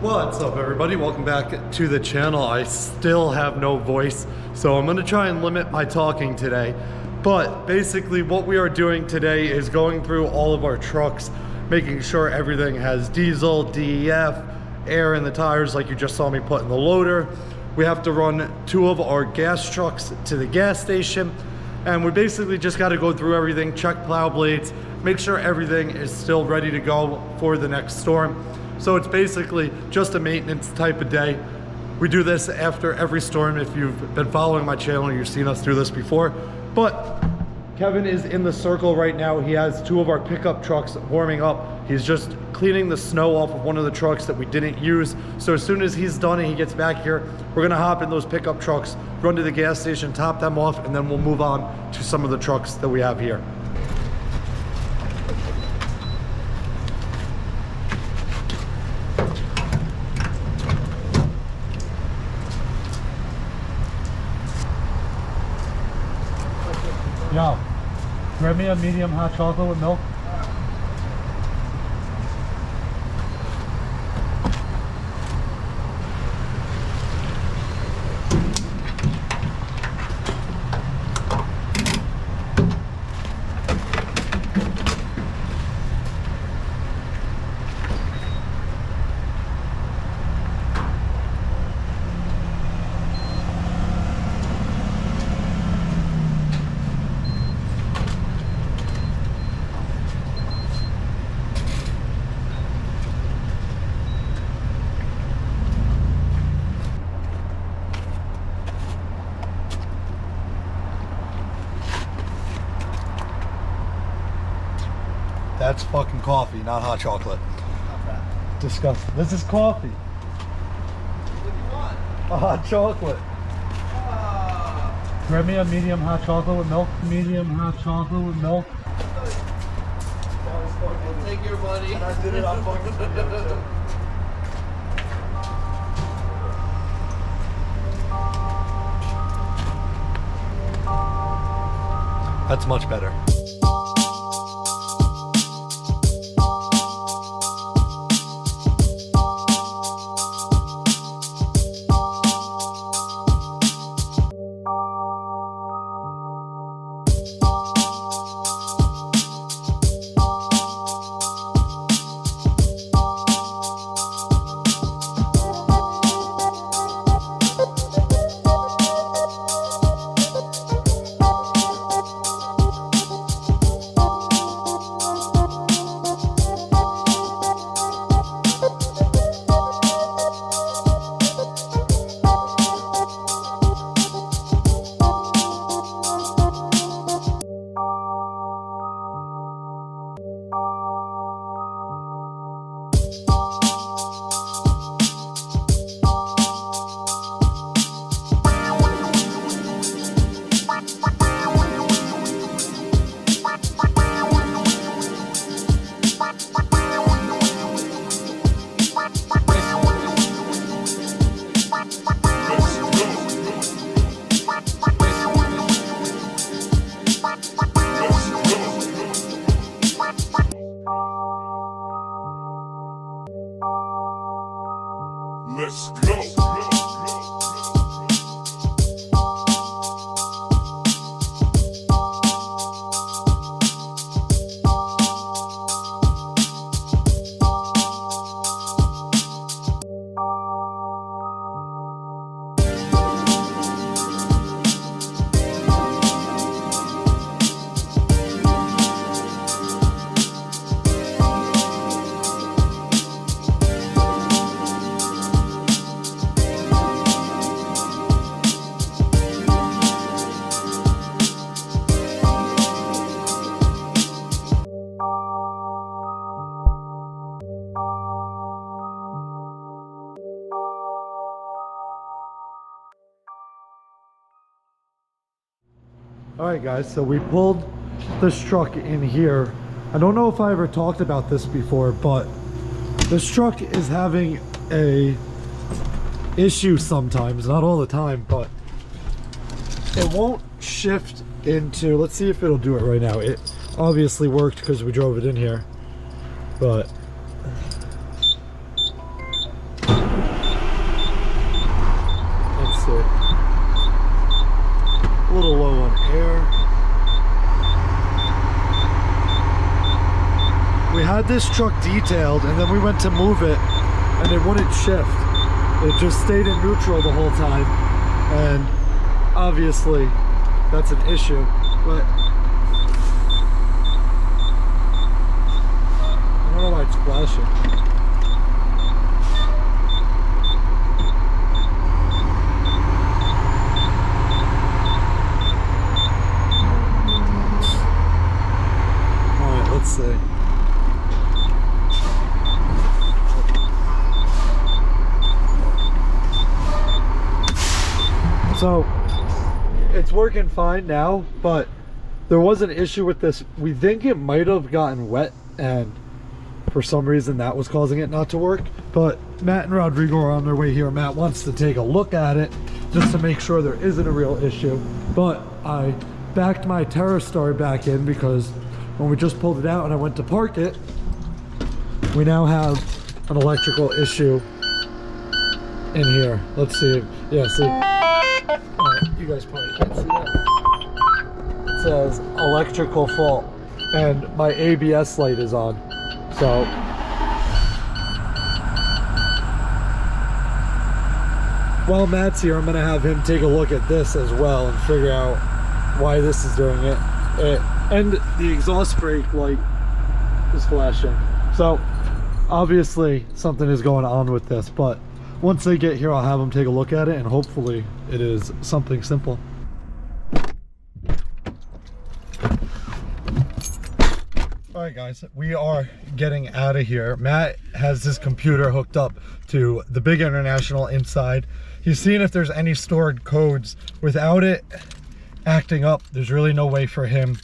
What's up, everybody? Welcome back to the channel. I still have no voice, so I'm gonna try and limit my talking today. But basically what we are doing today is going through all of our trucks, making sure everything has diesel, DEF, air in the tires like you just saw me put in the loader. We have to run 2 of our gas trucks to the gas station, and we basically just got to go through everything, check plow blades, make sure everything is still ready to go for the next storm. So it's basically just a maintenance type of day. We do this after every storm. If you've been following my channel, you've seen us do this before. But Kevin is in the circle right now. He has 2 of our pickup trucks warming up. He's just cleaning the snow off of one of the trucks that we didn't use. So as soon as he's done and he gets back here, we're gonna hop in those pickup trucks, run to the gas station, top them off, and then we'll move on to some of the trucks that we have here. Yo, grab me a medium hot chocolate with milk. That's fucking coffee, not hot chocolate. Disgusting. This is coffee. What do you want? A hot chocolate. Grab me a medium hot chocolate with milk. Medium hot chocolate with milk. We'll take your money. And I did it on fucking video too. That's much better. Let's go. Alright guys, so we pulled this truck in here. I don't know if I ever talked about this before, but this truck is having a issue sometimes, not all the time, but it won't shift into, let's see if it'll do it right now. It obviously worked because we drove it in here, but had this truck detailed and then we went to move it and it wouldn't shift. It just stayed in neutral the whole time, and obviously that's an issue, but I don't know why it's flashing. Alright, let's see. So it's working fine now, but there was an issue with this. We think it might have gotten wet, and for some reason that was causing it not to work. But Matt and Rodrigo are on their way here. Matt wants to take a look at it just to make sure there isn't a real issue. But I backed my TerraStar back in because when we just pulled it out and I went to park it, we now have an electrical issue in here. Let's see. Yeah, see. You guys probably can't see that. It says electrical fault, and my ABS light is on. So while Matt's here, I'm gonna have him take a look at this as well and figure out why this is doing it. And the exhaust brake light is flashing. So obviously something is going on with this, but once they get here, I'll have them take a look at it, and hopefully it is something simple. All right, guys, we are getting out of here. Matt has his computer hooked up to the big international inside. He's seeing if there's any stored codes. Without it acting up, there's really no way for him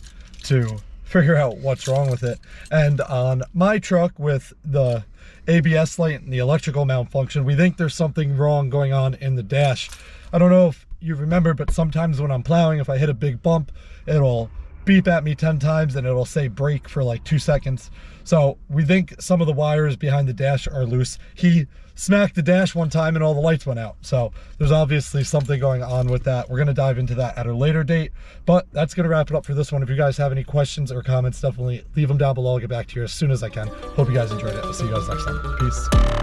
to figure out what's wrong with it. And on my truck with the ABS light and the electrical malfunction, we think there's something wrong going on in the dash. I don't know if you remember, but sometimes when I'm plowing, if I hit a big bump, it'll beep at me 10 times and it'll say brake for like 2 seconds. So we think some of the wires behind the dash are loose. He smacked the dash one time and all the lights went out. So there's obviously something going on with that. We're gonna dive into that at a later date, but that's gonna wrap it up for this one. If you guys have any questions or comments, definitely leave them down below. I'll get back to you as soon as I can. Hope you guys enjoyed it. I'll see you guys next time. Peace.